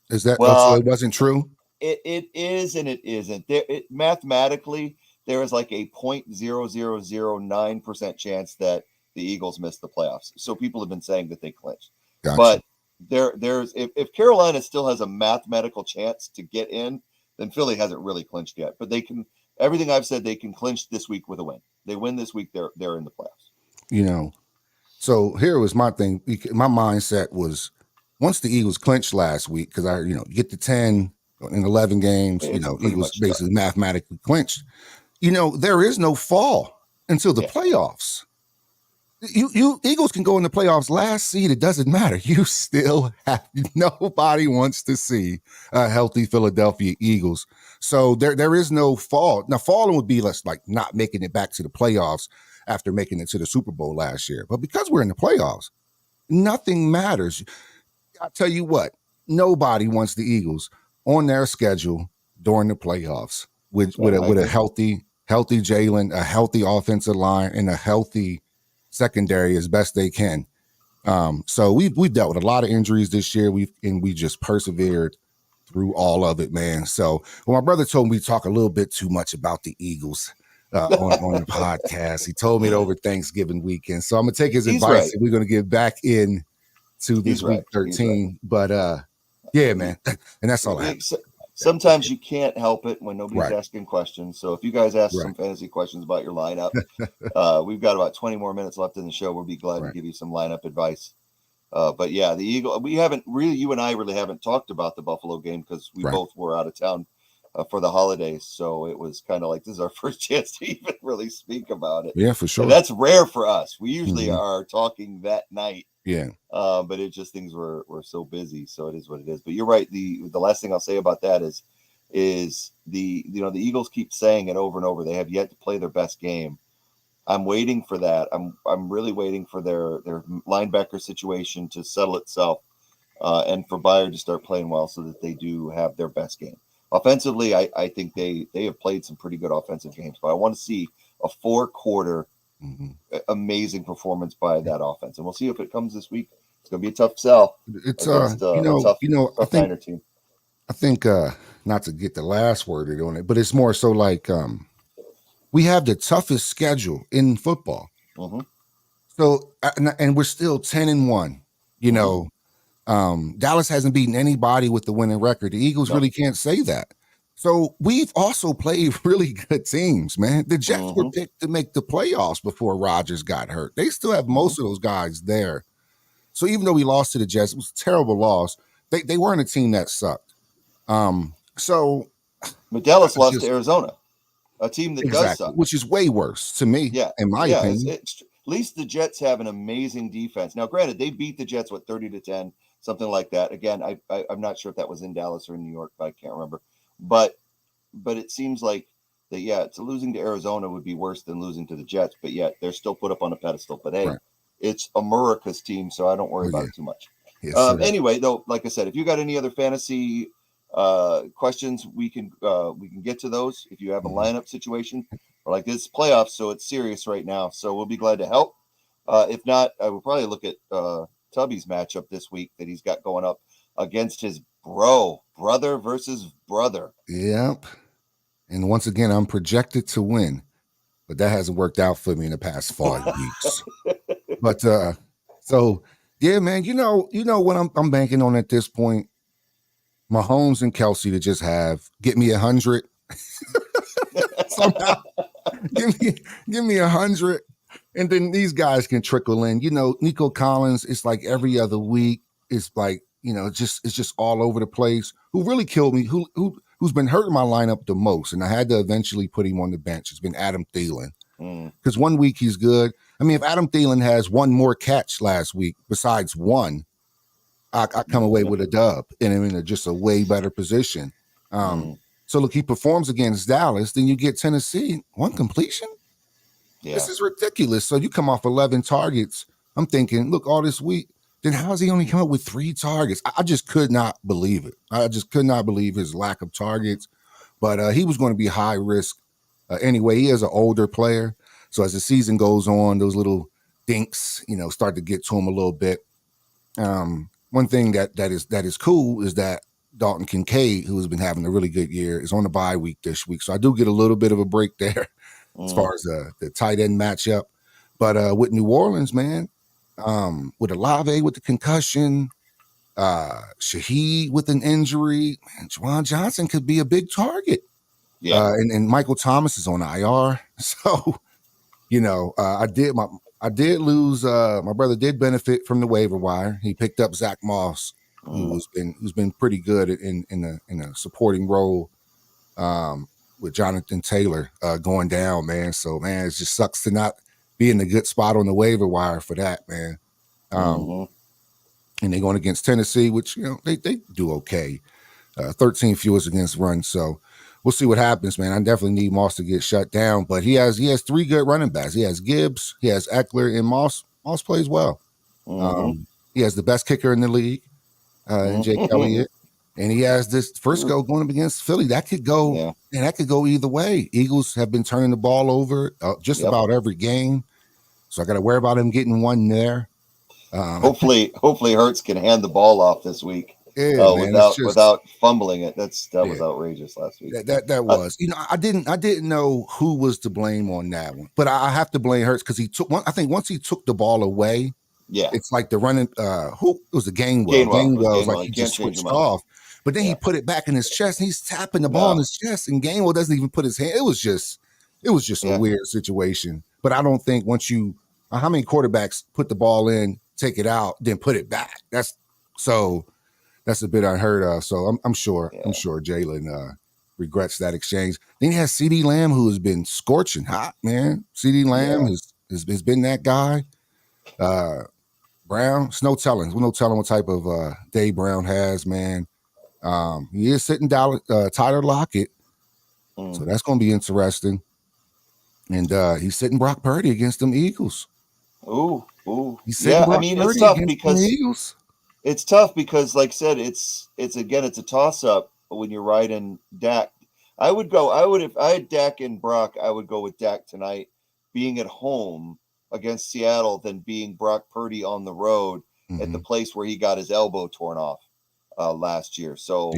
Is that so it wasn't true? It is and it isn't. Mathematically, there is like a 0.0009% chance that the Eagles miss the playoffs. So people have been saying that they clinched. Gotcha. But there's if Carolina still has a mathematical chance to get in, then Philly hasn't really clinched yet. But they can. Everything I've said, they can clinch this week with a win. They win this week, they're in the playoffs. So here was my thing. My mindset was once the Eagles clinched last week, because get to 10 in 11 games, Eagles basically mathematically clinched. There is no fall until the playoffs. You Eagles can go in the playoffs last seed. It doesn't matter. You still have nobody wants to see a healthy Philadelphia Eagles. So there is no fall. Now falling would be less like not making it back to the playoffs after making it to the Super Bowl last year. But because we're in the playoffs, nothing matters. I tell you what, nobody wants the Eagles on their schedule during the playoffs with a healthy Jalen, a healthy offensive line, and a healthy secondary as best they can. So we've dealt with a lot of injuries this year. We just persevered through all of it, man. So my brother told me we talk a little bit too much about the Eagles on the podcast. He told me it over Thanksgiving weekend. So I'm gonna take his advice and we're gonna get back in to this week 13. But yeah, man. And that's all I have. sometimes you can't help it when nobody's Right. asking questions. So if you guys ask Right. some fantasy questions about your lineup, we've got about 20 more minutes left in the show. We'll be glad to give you some lineup advice. But yeah, the Eagle, we haven't really, you and I really haven't talked about the Buffalo game because we both were out of town for the holidays. So it was kind of like, this is our first chance to even really speak about it. Yeah, for sure. And that's rare for us. We usually are talking that night. Yeah. But it just, things were so busy. So it is what it is. But you're right. The last thing I'll say about that is the Eagles keep saying it over and over. They have yet to play their best game. I'm waiting for that. I'm really waiting for their linebacker situation to settle itself, and for Byard to start playing well so that they do have their best game. Offensively, I think they have played some pretty good offensive games, but I want to see a 4-quarter amazing performance by that offense, and we'll see if it comes this week. It's going to be a tough sell. It's against, tough team. I think not to get the last word on it, but it's more so like we have the toughest schedule in football. So and we're still 10-1. You know, Dallas hasn't beaten anybody with the winning record. The Eagles really can't say that. So we've also played really good teams, man. The Jets were picked to make the playoffs before Rodgers got hurt. They still have most of those guys there. So even though we lost to the Jets, it was a terrible loss. They weren't a team that sucked. But Dallas lost to Arizona, a team that does suck, which is way worse to me. Yeah, in my opinion. At least the Jets have an amazing defense. Now, granted, they beat the Jets 30-10, something like that. Again, I'm not sure if that was in Dallas or in New York, but I can't remember. But it seems like that losing to Arizona would be worse than losing to the Jets. But yet they're still put up on a pedestal. But hey, it's America's team, so I don't worry about it too much. Yes, anyway, though, like I said, if you got any other fantasy questions, we can get to those. If you have a lineup situation or like this playoffs, so it's serious right now, so we'll be glad to help. If not, I will probably look at Tubby's matchup this week that he's got going up against his brother versus brother. Yep. And once again, I'm projected to win, but that hasn't worked out for me in the past 5 weeks. But so yeah, man, you know what I'm banking on at this point. Mahomes and Kelsey to just get me 100. Somehow, give me 100, and then these guys can trickle in. You know, Nico Collins. It's like every other week. It's like it's just all over the place. Who really killed me? Who's been hurting my lineup the most? And I had to eventually put him on the bench. It's been Adam Thielen. Because 1 week he's good. I mean, if Adam Thielen has one more catch last week besides one, I come away with a dub, and I'm in just a way better position. So look, he performs against Dallas, then you get Tennessee, 1 completion. Yeah. This is ridiculous. So you come off 11 targets. I'm thinking, look, all this week, then how has he only come up with 3 targets? I just could not believe it. I just could not believe his lack of targets. But he was going to be high risk anyway. He is an older player, so as the season goes on, those little dinks, start to get to him a little bit. One thing that is cool is that Dalton Kincaid, who has been having a really good year, is on the bye week this week. So I do get a little bit of a break there as far as the tight end matchup. But with New Orleans, man, with Olave with the concussion, Shaheed with an injury, man, Juwan Johnson could be a big target. Yeah. And Michael Thomas is on IR. So, I did lose. My brother did benefit from the waiver wire. He picked up Zach Moss, who's been pretty good in a supporting role with Jonathan Taylor going down, man. So, man, it just sucks to not be in a good spot on the waiver wire for that, man. And they're going against Tennessee, which they do okay. 13 fewest against run, so we'll see what happens, man. I definitely need Moss to get shut down, but he has 3 good running backs. He has Gibbs, he has Eckler, and Moss plays well. He has the best kicker in the league, in Jake Elliott, and he has this first go going up against Philly. That could go, and that could go either way. Eagles have been turning the ball over just about every game, so I got to worry about him getting one there. Hopefully Hurts can hand the ball off this week. Yeah, without fumbling it. That was outrageous last week. That was. I didn't know who was to blame on that one, but I have to blame Hurts because he took one. I think once he took the ball away, it's like the running. Who it was the Gainwell. Gainwell was like he just switched off. But then he put it back in his chest. And he's tapping the ball in his chest, and Gainwell doesn't even put his hand. It was just a weird situation. But I don't think once you, how many quarterbacks put the ball in, take it out, then put it back? That's a bit unheard of. So I'm sure Jalen regrets that exchange. Then he has CeeDee Lamb, who has been scorching hot, man. CeeDee Lamb has been that guy. Brown, it's no telling. We're no telling what type of day Brown has, man. He is sitting down Tyler Lockett, so that's going to be interesting. And he's sitting Brock Purdy against them Eagles. Ooh. He's sitting Brock Purdy it's tough because the Eagles. It's tough because, like I said, it's a toss up when you're riding Dak. If I had Dak and Brock, I would go with Dak tonight, being at home against Seattle than being Brock Purdy on the road at the place where he got his elbow torn off last year. So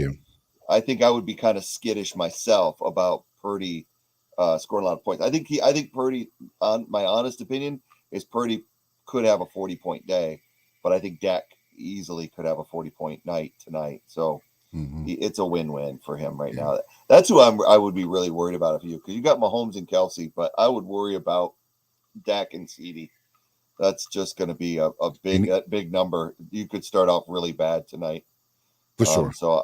I think I would be kind of skittish myself about Purdy scoring a lot of points. I think Purdy, on my honest opinion, is Purdy could have a 40-point day, but I think Dak easily could have a 40-point night tonight. So it's a win-win for him right now. That's who I would be really worried about if you, because you got Mahomes and Kelsey, but I would worry about Dak and CeeDee. That's just going to be a big number. You could start off really bad tonight. For sure. So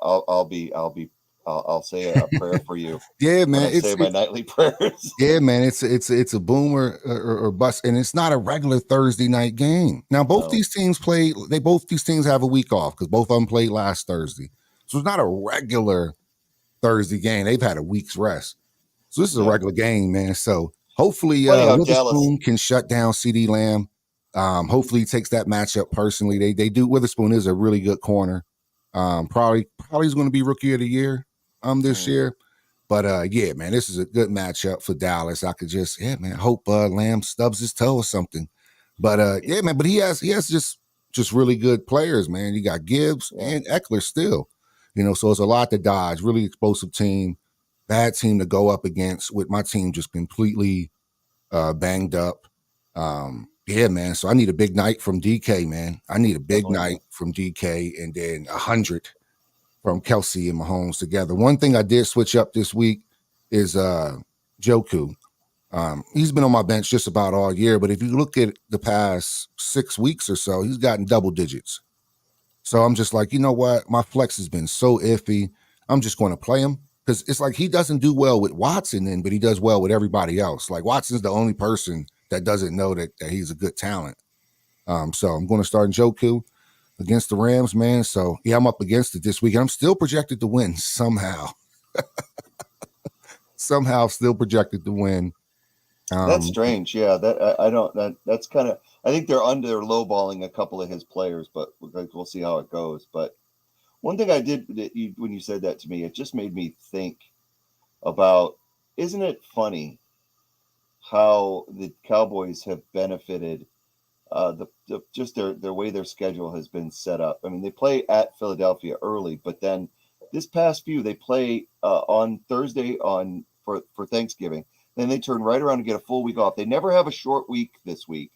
I'll say a prayer for you. Yeah, man. Say my nightly prayers. Yeah, man. It's a boomer or bust, and it's not a regular Thursday night game. Now, both these teams have a week off because both of them played last Thursday. So it's not a regular Thursday game. They've had a week's rest. So this is a regular game, man. So hopefully Witherspoon can shut down CeeDee Lamb. Hopefully he takes that matchup personally. They do. Witherspoon is a really good corner. Probably is going to be rookie of the year this year. But yeah, man, this is a good matchup for Dallas. I could just hope Lamb stubs his toe or something. But yeah, man, but he has just really good players, man. You got Gibbs and Eckler still. So it's a lot to dodge. Really explosive team, bad team to go up against with my team just completely banged up. Yeah, man. So I need a big night from DK, man. I need a big night from DK and then 100 from Kelsey and Mahomes together. One thing I did switch up this week is Joku. He's been on my bench just about all year, but if you look at the past 6 weeks or so, he's gotten double digits. So I'm just like, you know what? My flex has been so iffy. I'm just going to play him because it's like he doesn't do well with Watson, but he does well with everybody else. Like Watson's the only person that doesn't know that he's a good talent. So I'm going to start Joku against the Rams, man. So yeah, I'm up against it this week. I'm still projected to win somehow. Somehow still projected to win. That's strange. Yeah, that's kind of, I think they're lowballing a couple of his players, but we'll see how it goes. But one thing I did when you said that to me, it just made me think about, isn't it funny how the Cowboys have benefited just their way their schedule has been set up. I mean, they play at Philadelphia early, but then this past few they play on Thursday for Thanksgiving. Then they turn right around and get a full week off. They never have a short week this week.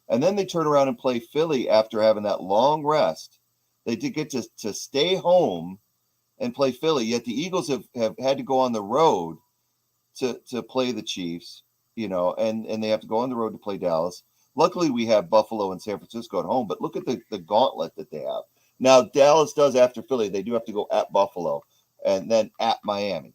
And then they turn around and play Philly after having that long rest. They did get to stay home and play Philly, yet the Eagles have had to go on the road to play the Chiefs, and they have to go on the road to play Dallas. Luckily, we have Buffalo and San Francisco at home, but look at the gauntlet that they have. Now, Dallas does after Philly. They do have to go at Buffalo and then at Miami.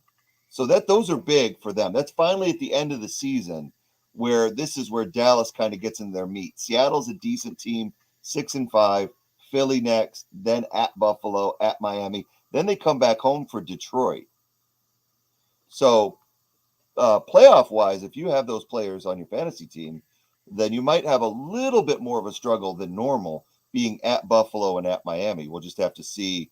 So those are big for them. That's finally at the end of the season where this is where Dallas kind of gets in their meat. Seattle's a decent team, 6-5. Philly next, then at Buffalo, at Miami. Then they come back home for Detroit. So playoff-wise, if you have those players on your fantasy team, then you might have a little bit more of a struggle than normal being at Buffalo and at Miami. We'll just have to see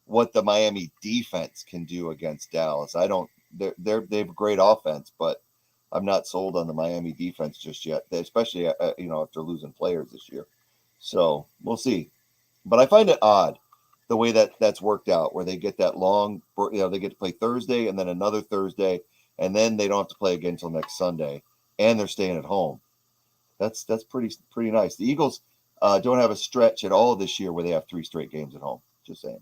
what the Miami defense can do against Dallas. They have great offense, but I'm not sold on the Miami defense just yet, especially after losing players this year. So we'll see. But I find it odd the way that's worked out, where they get that long, they get to play Thursday and then another Thursday, and then they don't have to play again until next Sunday, and they're staying at home. That's pretty nice. The Eagles don't have a stretch at all this year where they have 3 straight games at home. Just saying.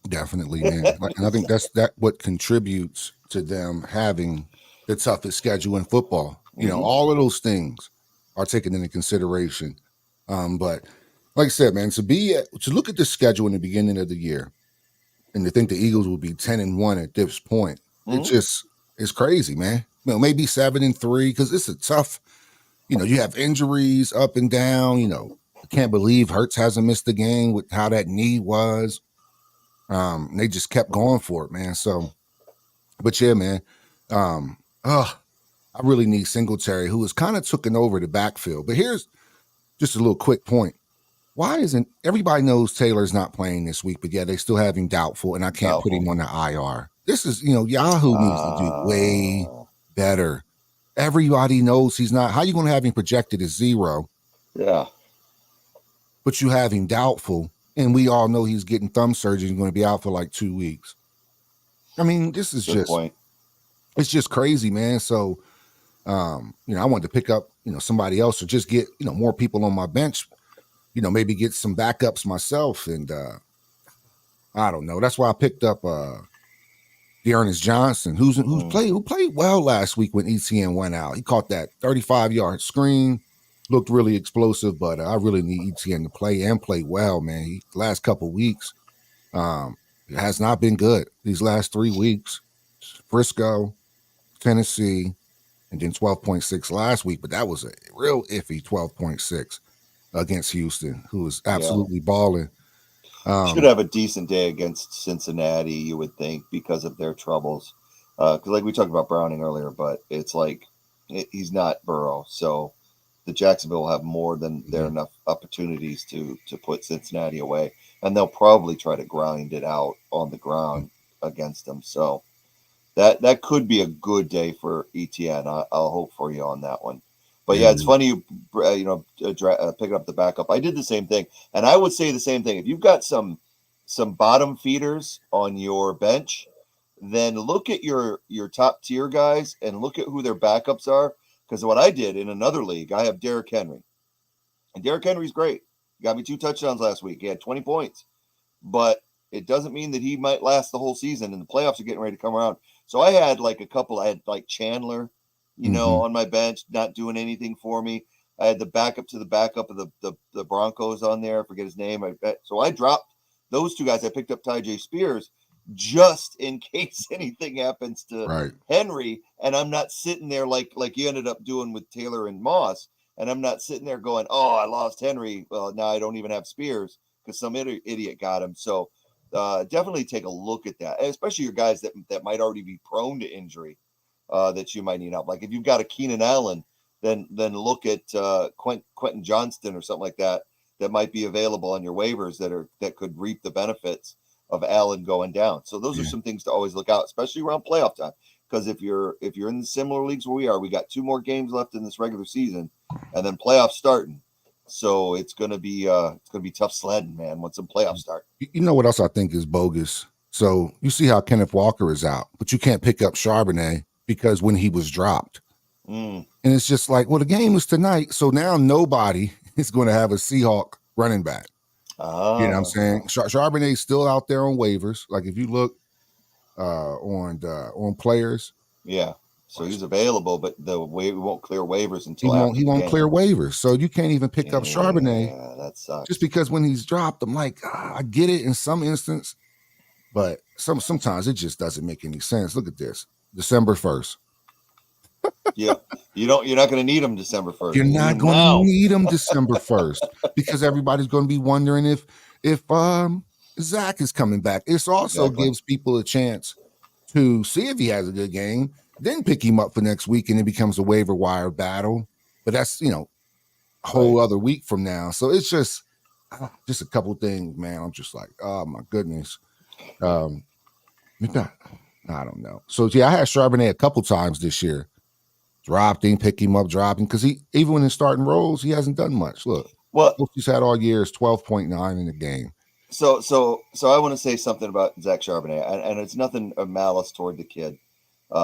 Definitely, man. And I think that's what contributes to them having the toughest schedule in football. Mhm. All of those things are taken into consideration. But like I said, man, to look at the schedule in the beginning of the year and to think the Eagles will be 10-1 at this point, Mhm. it's crazy, man. Maybe 7-3 because it's a tough. You have injuries up and down. I can't believe Hurts hasn't missed a game with how that knee was. They just kept going for it, man. So, but yeah, man. I really need Singletary, who has kind of taken over the backfield. But here's just a little quick point. Why isn't everybody knows Taylor's not playing this week, but yeah, they still have him doubtful, and I can't put Doubtful. him on the IR. This is, Yahoo needs to do way Uh, better. Everybody knows he's not. How you going to have him projected as 0, yeah. but you have him doubtful, and we all know he's getting thumb surgery and going to be out for like 2 weeks. I mean, this is Good just point. it's just crazy, man. So, I wanted to pick up, somebody else or just get, more people on my bench, maybe get some backups myself. And I don't know. That's why I picked up Dearness Johnson, who played well last week when ETN went out. He caught that 35-yard screen, looked really explosive, but I really need ETN to play well, man. Last couple weeks, it has not been good. These last 3 weeks, Frisco, Tennessee, and then 12.6 last week, but that was a real iffy 12.6 against Houston, who was Yeah. absolutely balling. Should have a decent day against Cincinnati, you would think, because of their troubles. Because, like we talked about Browning earlier, but it's like he's not Burrow, so the Jacksonville will have more than there enough opportunities to put Cincinnati away, and they'll probably try to grind it out on the ground against them. So that could be a good day for ETN. I'll hope for you on that one. But yeah, it's funny picking up the backup. I did the same thing, and I would say the same thing. If you've got some bottom feeders on your bench, then look at your top tier guys and look at who their backups are. Because what I did in another league, I have Derrick Henry, and Derrick Henry's great. He got me 2 touchdowns last week. He had 20 points, but it doesn't mean that he might last the whole season. And the playoffs are getting ready to come around. So I had like a couple. I had like Chandler, on my bench, not doing anything for me. I had the backup to the backup of the Broncos on there. I forget his name. So I dropped those 2 guys. I picked up Tyjae Spears just in case anything happens to Right. Henry, and I'm not sitting there like you ended up doing with Taylor and Moss. And I'm not sitting there going, "Oh, I lost Henry. Well, now I don't even have Spears because some idiot got him." So definitely take a look at that, especially your guys that might already be prone to injury that you might need help. Like if you've got a Keenan Allen, then look at Quentin Johnston or something like that might be available on your waivers that could reap the benefits of Allen going down. So those are some things to always look out, especially around playoff time. Because if you're in the similar leagues where we are, we got 2 more games left in this regular season, and then playoffs starting. So it's gonna be tough sledding, man, once the playoffs start. You know what else I think is bogus? So you see how Kenneth Walker is out, but you can't pick up Charbonnet because when he was dropped. Mm. And it's just like, well, the game is tonight. So now nobody is going to have a Seahawk running back. You know what I'm saying? Charbonnet's still out there on waivers. Like if you look on players. Yeah. So he's available, but we won't clear waivers He until won't after he the won't game. clear waivers. So you can't even pick up Charbonnet. Yeah, that sucks. Just because when he's dropped, I'm like, I get it in some instance, but sometimes it just doesn't make any sense. Look at this. December 1st. Yeah. You're not gonna need him December 1st. You're not going to need him December 1st because everybody's going to be wondering if Zach is coming back. It also gives people a chance to see if he has a good game, then pick him up for next week, and it becomes a waiver wire battle. But that's a whole other week from now. So it's just a couple things, man. I'm just like, oh my goodness. I don't know. So yeah, I had Charbonnet a couple times this year. Dropped him, pick him up, drop him, because even when he's starting roles, he hasn't done much. Look, what he's had all year is 12.9 in the game. So I want to say something about Zach Charbonnet, and it's nothing of malice toward the kid.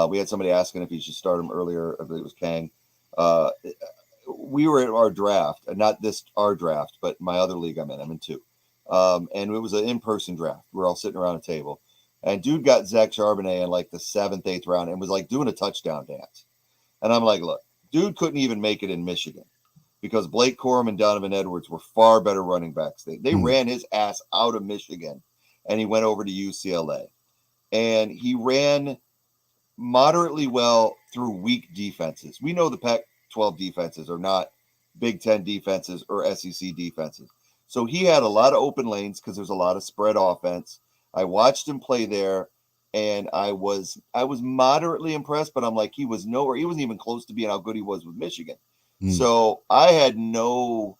We had somebody asking if he should start him earlier. I believe it was Kang. We were at our draft, and not our draft, but my other league I'm in 2. And it was an in-person draft. We were all sitting around a table. And dude got Zach Charbonnet in like the 7th, 8th round and was like doing a touchdown dance. And I'm like, look, dude couldn't even make it in Michigan because Blake Corum and Donovan Edwards were far better running backs. They ran his ass out of Michigan, and he went over to UCLA. And he ran moderately well through weak defenses. We know the Pac-12 defenses are not Big Ten defenses or SEC defenses. So he had a lot of open lanes because there's a lot of spread offense. I watched him play there, and I was moderately impressed, but I'm like, he was nowhere. He wasn't even close to being how good he was with Michigan. So I had no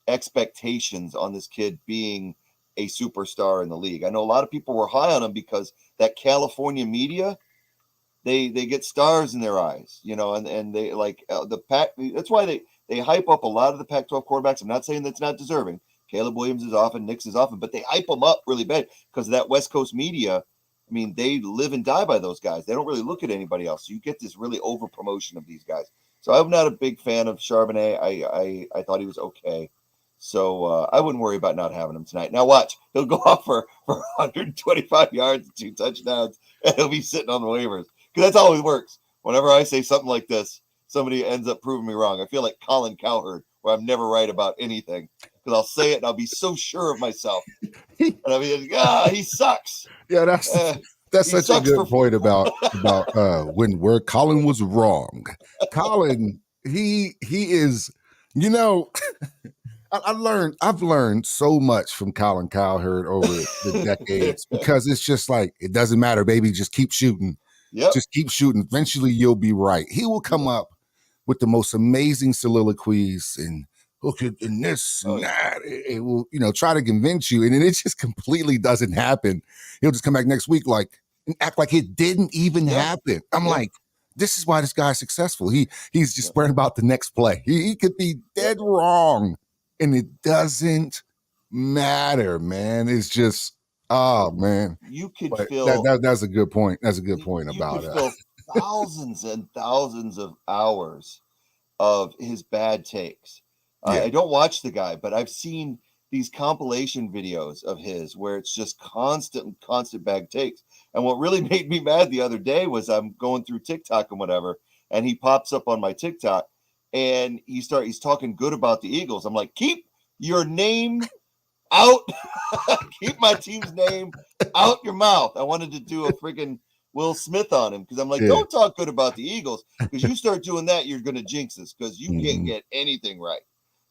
expectations on this kid being a superstar in the league. I know a lot of people were high on him because that California media, they get stars in their eyes, and they like the Pac. That's why they hype up a lot of the Pac-12 quarterbacks. I'm not saying that's not deserving. Caleb Williams is often, Nix is often, but they hype them up really bad because of that West Coast media. I mean, they live and die by those guys. They don't really look at anybody else. So you get this really over promotion of these guys. So I'm not a big fan of Charbonnet. I thought he was okay. So I wouldn't worry about not having him tonight. Now watch, he'll go off for 125 yards, 2 touchdowns, and he'll be sitting on the waivers because that's how it works. Whenever I say something like this, somebody ends up proving me wrong. I feel like Colin Cowherd, where I'm never right about anything because I'll say it and I'll be so sure of myself, and I'll be like, he sucks. Yeah, that's such a good point about where Colin was wrong. Colin, he is, I've learned so much from Colin Cowherd over the decades because it's just like, it doesn't matter, baby. Just keep shooting. Yep. Just keep shooting. Eventually you'll be right. He will come up with the most amazing soliloquies and look at in this and that. It will, try to convince you. And then it just completely doesn't happen. He'll just come back next week and act like it didn't even happen. I'm like, this is why this guy's successful. He's just worrying about the next play. He could be dead wrong. And it doesn't matter, man. It's just, man. You could feel that's a good point. That's a good point about it. Thousands and thousands of hours of his bad takes. I don't watch the guy, but I've seen these compilation videos of his where it's just constant bad takes. And what really made me mad the other day was I'm going through TikTok and whatever, and he pops up on my TikTok and he's talking good about the Eagles. I'm like, keep your name out. Keep my team's name out your mouth. I wanted to do a freaking Will Smith on him because I'm like, don't talk good about the Eagles because you start doing that, you're going to jinx us because you can't get anything right.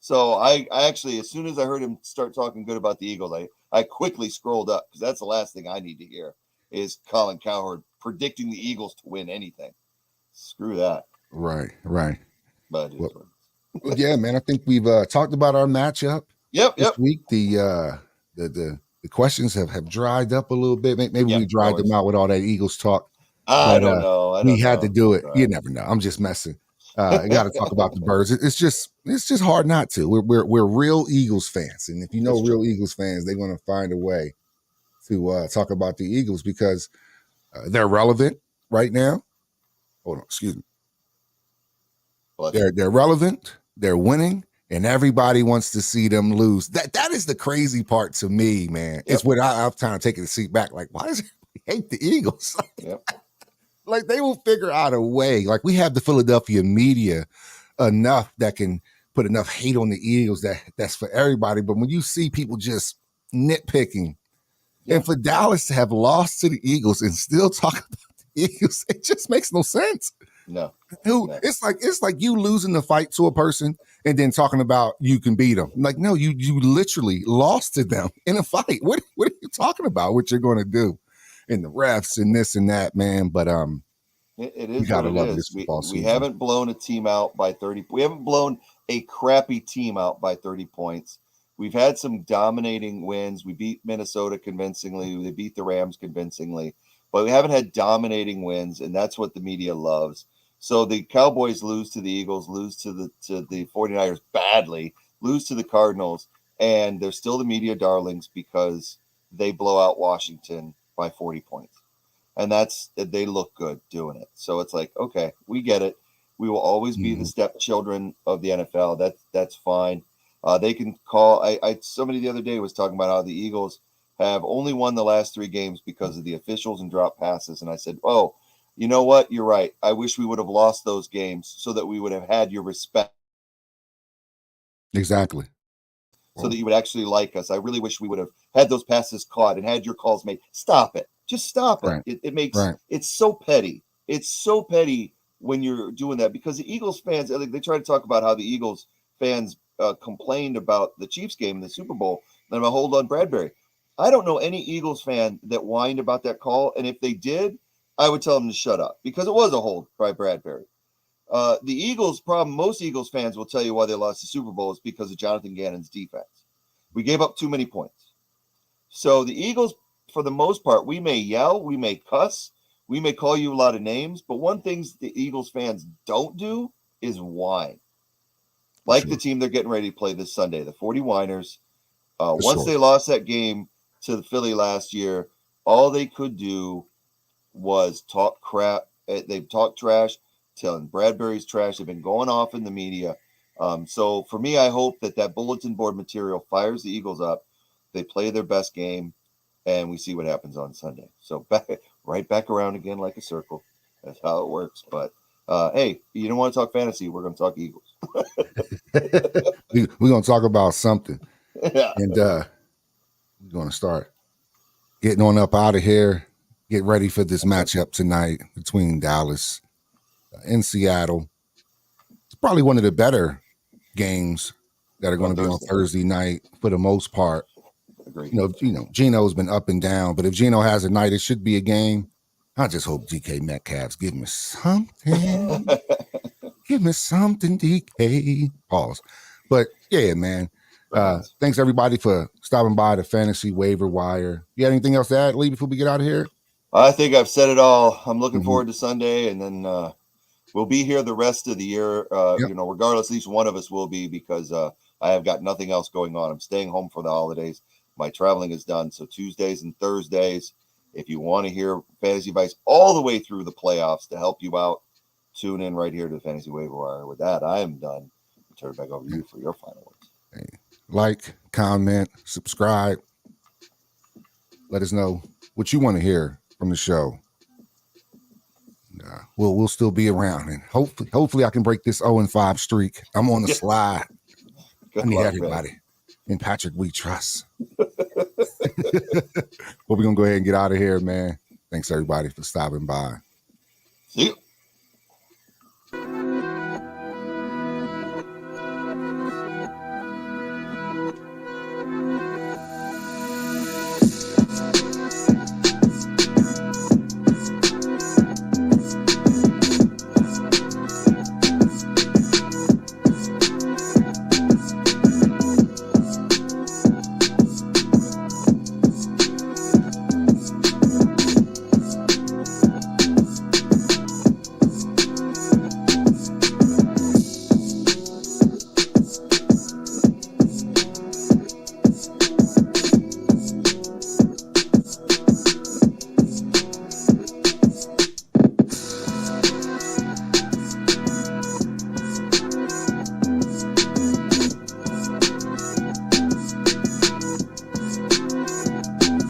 So I actually, as soon as I heard him start talking good about the Eagles, I quickly scrolled up because that's the last thing I need to hear is Colin Cowherd predicting the Eagles to win anything. Screw that. Right. But yeah, man, I think we've talked about our matchup. This week. The questions have dried up a little bit. Maybe we dried them out with all that Eagles talk. I don't know. We had to do it. You never know. I'm just messing. You got to talk about the Birds. It's just hard not to. We're real Eagles fans, and if you know real Eagles fans, they're going to find a way to talk about the Eagles because they're relevant right now. Hold on, excuse me. They're relevant. They're winning. And everybody wants to see them lose. That is the crazy part to me, man. It's what I'm trying to take a seat back. Like, why does everybody hate the Eagles? Like, they will figure out a way. Like, we have the Philadelphia media enough that can put enough hate on the Eagles that's for everybody. But when you see people just nitpicking, and for Dallas to have lost to the Eagles and still talk about the Eagles, it just makes no sense. No. It's like you losing the fight to a person and then talking about you can beat them. Like, no, you literally lost to them in a fight. What are you talking about? What you're going to do? And the refs and this and that, man. But it is what it is. We haven't blown a team out by 30. We haven't blown a crappy team out by 30 points. We've had some dominating wins. We beat Minnesota convincingly. They beat the Rams convincingly. But we haven't had dominating wins, and that's what the media loves. So the Cowboys lose to the Eagles, lose to the 49ers badly, lose to the Cardinals, and they're still the media darlings because they blow out Washington by 40 points. And they look good doing it. So it's like, okay, we get it. We will always be the stepchildren of the NFL. That's fine. They can call. Somebody the other day was talking about how the Eagles have only won the last 3 games because of the officials and drop passes. And I said, oh, you know what? You're right. I wish we would have lost those games so that we would have had your respect. Exactly. So that you would actually like us. I really wish we would have had those passes caught and had your calls made. Stop it. Just stop it. Right. It makes Right. It's so petty. It's so petty when you're doing that, because the Eagles fans, they try to talk about how the Eagles fans complained about the Chiefs game in the Super Bowl and about hold on Bradbury. I don't know any Eagles fan that whined about that call. And if they did, I would tell them to shut up, because it was a hold by Bradbury. The Eagles problem, most Eagles fans will tell you why they lost the Super Bowl is because of Jonathan Gannon's defense. We gave up too many points. So the Eagles, for the most part, we may yell, we may cuss, we may call you a lot of names, but one thing the Eagles fans don't do is whine. Like the team they're getting ready to play this Sunday, the 49ers. Once they lost that game to the Philly last year, all they could do was talk crap. They've talked trash, telling Bradbury's trash. They've been going off in the media. So for me, I hope that bulletin board material fires the Eagles up. They play their best game, and we see what happens on Sunday. So right back around again like a circle. That's how it works. But hey, you don't want to talk fantasy? We're going to talk Eagles. We're going to talk about something. Yeah. And we're going to start getting on up out of here. Get ready for this matchup tonight between Dallas and Seattle. It's probably one of the better games that are going to be on Thursday night for the most part. Agreed. You know, Geno's been up and down, but if Geno has a night, it should be a game. I just hope DK Metcalf's give me something. Give me something, DK. Pause. But yeah, man. Thanks everybody for stopping by the Fantasy Waiver Wire. You got anything else to add, Lee, before we get out of here? I think I've said it all. I'm looking forward to Sunday, and then we'll be here the rest of the year. You know, regardless, at least one of us will be, because I have got nothing else going on. I'm staying home for the holidays. My traveling is done. So Tuesdays and Thursdays, if you want to hear fantasy advice all the way through the playoffs to help you out, tune in right here to the Fantasy Waiver Wire. With that, I am done. I'll turn it back over to you for your final words. Hey, like, comment, subscribe. Let us know what you want to hear from the show. We'll still be around, and hopefully I can break this 0-5 streak. I'm on the slide. I need everybody. Man. And Patrick, we trust. But we're gonna go ahead and get out of here, man. Thanks everybody for stopping by. See you.